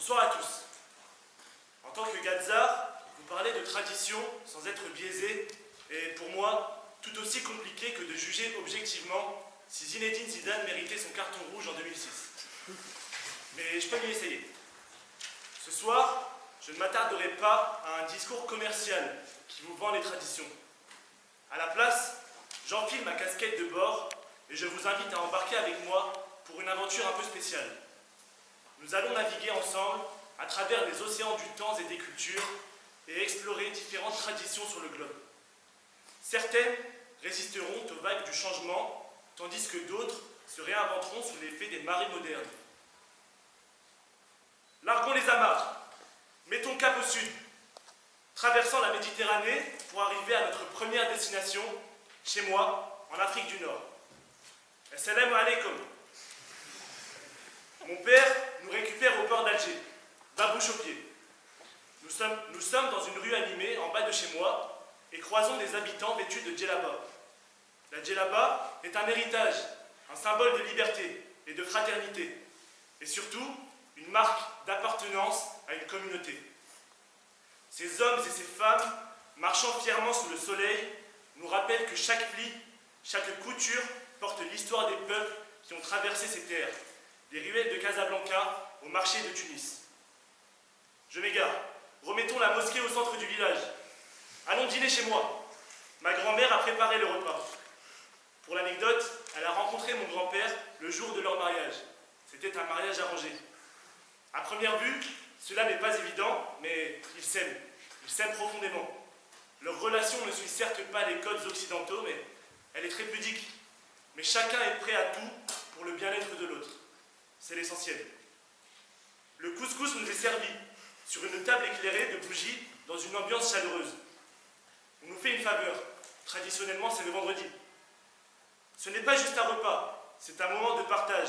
Bonsoir à tous. En tant que Gadzar, vous parlez de tradition sans être biaisé est pour moi tout aussi compliqué que de juger objectivement si Zinedine Zidane méritait son carton rouge en 2006. Mais je peux m'y essayer. Ce soir, je ne m'attarderai pas à un discours commercial qui vous vend les traditions. À la place, j'enfile ma casquette de bord et je vous invite à embarquer avec moi pour une aventure un peu spéciale. Nous allons naviguer ensemble à travers les océans du temps et des cultures et explorer différentes traditions sur le globe. Certaines résisteront aux vagues du changement, tandis que d'autres se réinventeront sous l'effet des marées modernes. Larguons les amarres, mettons cap au sud, traversant la Méditerranée pour arriver à notre première destination, chez moi, en Afrique du Nord. Assalamu alaikum. Mon père nous récupère au port d'Alger, babouche aux pieds. Nous sommes dans une rue animée en bas de chez moi et croisons des habitants vêtus de djellaba. La djellaba est un héritage, un symbole de liberté et de fraternité, et surtout une marque d'appartenance à une communauté. Ces hommes et ces femmes, marchant fièrement sous le soleil, nous rappellent que chaque pli, chaque couture porte l'histoire des peuples qui ont traversé ces terres, des ruelles de Casablanca au marché de Tunis. Je m'égare. Remettons la mosquée au centre du village. Allons dîner chez moi. Ma grand-mère a préparé le repas. Pour l'anecdote, elle a rencontré mon grand-père le jour de leur mariage. C'était un mariage arrangé. À première vue, cela n'est pas évident, mais ils s'aiment. Ils s'aiment profondément. Leur relation ne suit certes pas les codes occidentaux, mais elle est très pudique. Mais chacun est prêt à tout pour le bien-être de l'autre. C'est l'essentiel. Le couscous nous est servi sur une table éclairée de bougies dans une ambiance chaleureuse. On nous fait une faveur. Traditionnellement, c'est le vendredi. Ce n'est pas juste un repas, c'est un moment de partage.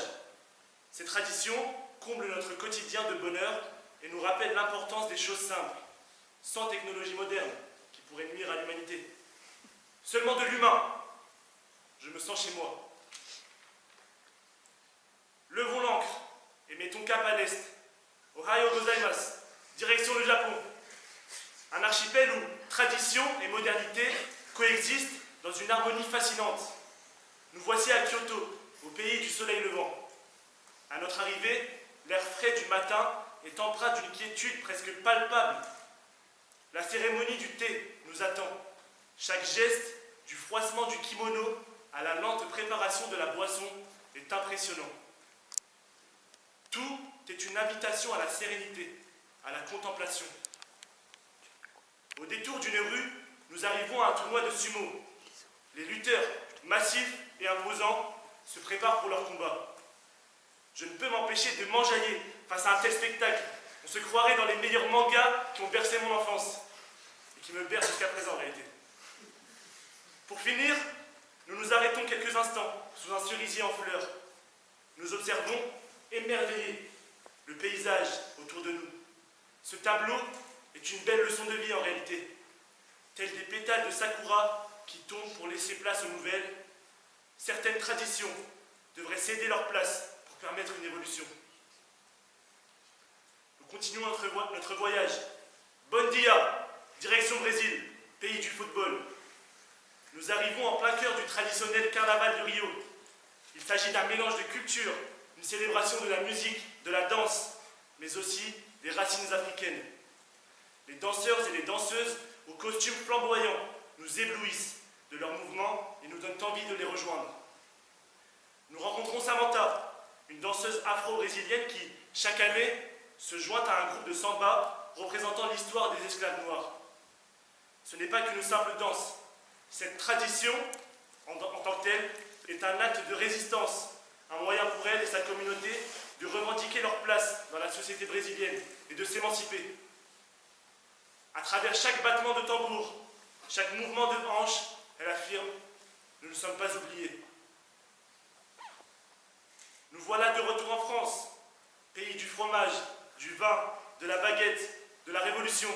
Ces traditions comblent notre quotidien de bonheur et nous rappellent l'importance des choses simples, sans technologie moderne qui pourrait nuire à l'humanité. Seulement de l'humain. Je me sens chez moi. Levons l'ancre et mettons cap à l'est. Ohayou gozaimasu, direction le Japon. Un archipel où tradition et modernité coexistent dans une harmonie fascinante. Nous voici à Kyoto, au pays du soleil levant. À notre arrivée, l'air frais du matin est empreint d'une quiétude presque palpable. La cérémonie du thé nous attend. Chaque geste, du froissement du kimono à la lente préparation de la boisson, est impressionnant. Tout est une invitation à la sérénité, à la contemplation. Au détour d'une rue, nous arrivons à un tournoi de sumo. Les lutteurs, massifs et imposants, se préparent pour leur combat. Je ne peux m'empêcher de m'enjailler face à un tel spectacle. On se croirait dans les meilleurs mangas qui ont bercé mon enfance et qui me bercent jusqu'à présent en réalité. Pour finir, nous nous arrêtons quelques instants sous un cerisier en fleurs. Nous observons, émerveillés, le paysage autour de nous. Ce tableau est une belle leçon de vie en réalité. Tels des pétales de sakura qui tombent pour laisser place aux nouvelles, certaines traditions devraient céder leur place pour permettre une évolution. Nous continuons notre voyage. Bon dia, direction Brésil, pays du football. Nous arrivons en plein cœur du traditionnel carnaval de Rio. Il s'agit d'un mélange de cultures, une célébration de la musique, de la danse, mais aussi des racines africaines. Les danseurs et les danseuses aux costumes flamboyants nous éblouissent de leurs mouvements et nous donnent envie de les rejoindre. Nous rencontrons Samantha, une danseuse afro-brésilienne qui, chaque année, se joint à un groupe de samba représentant l'histoire des esclaves noirs. Ce n'est pas qu'une simple danse. Cette tradition, en tant que telle, est un acte de résistance, un moyen pour elle et sa communauté de revendiquer leur place dans la société brésilienne et de s'émanciper. À travers chaque battement de tambour, chaque mouvement de hanche, elle affirme « Nous ne sommes pas oubliés ». Nous voilà de retour en France, pays du fromage, du vin, de la baguette, de la révolution.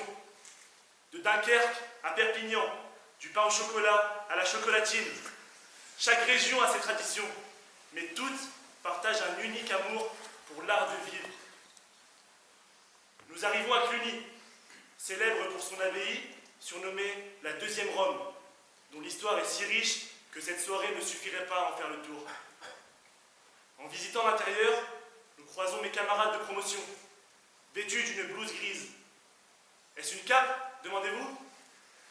De Dunkerque à Perpignan, du pain au chocolat à la chocolatine. Chaque région a ses traditions, mais toutes partagent un unique amour pour l'art de vivre. célèbre pour son abbaye, surnommée la deuxième Rome, dont l'histoire est si riche que cette soirée ne suffirait pas à en faire le tour. En visitant l'intérieur, nous croisons mes camarades de promotion, vêtus d'une blouse grise. Est-ce une cape, demandez-vous?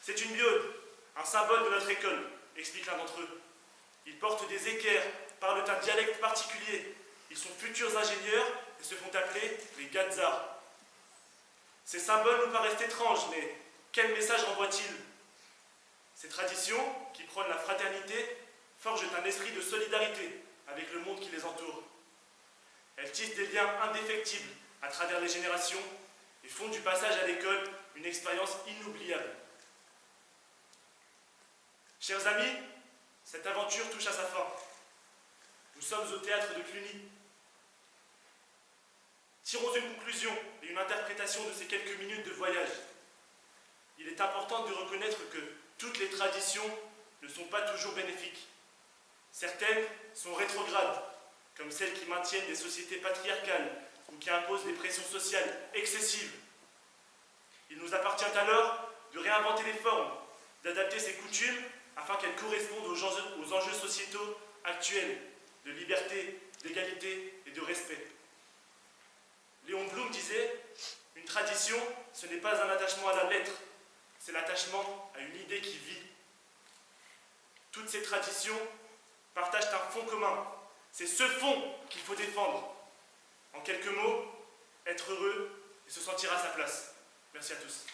C'est une biode, un symbole de notre école, explique l'un d'entre eux. Ils portent des équerres, parlent un dialecte particulier. Ils sont futurs ingénieurs et se font appeler les Gadzards. Ces symboles nous paraissent étranges, mais quel message renvoient-ils? Ces traditions, qui prônent la fraternité, forgent un esprit de solidarité avec le monde qui les entoure. Elles tissent des liens indéfectibles à travers les générations et font du passage à l'école une expérience inoubliable. Chers amis, cette aventure touche à sa fin. Nous sommes au théâtre de Cluny. Tirons une conclusion et une interprétation de ces quelques minutes de voyage. Il est important de reconnaître que toutes les traditions ne sont pas toujours bénéfiques. Certaines sont rétrogrades, comme celles qui maintiennent des sociétés patriarcales ou qui imposent des pressions sociales excessives. Il nous appartient alors de réinventer les formes, d'adapter ces coutumes afin qu'elles correspondent aux enjeux sociétaux actuels de liberté, d'égalité et de respect. Léon Blum disait « Une tradition, ce n'est pas un attachement à la lettre, c'est l'attachement à une idée qui vit. » Toutes ces traditions partagent un fond commun. C'est ce fond qu'il faut défendre. En quelques mots, être heureux et se sentir à sa place. Merci à tous.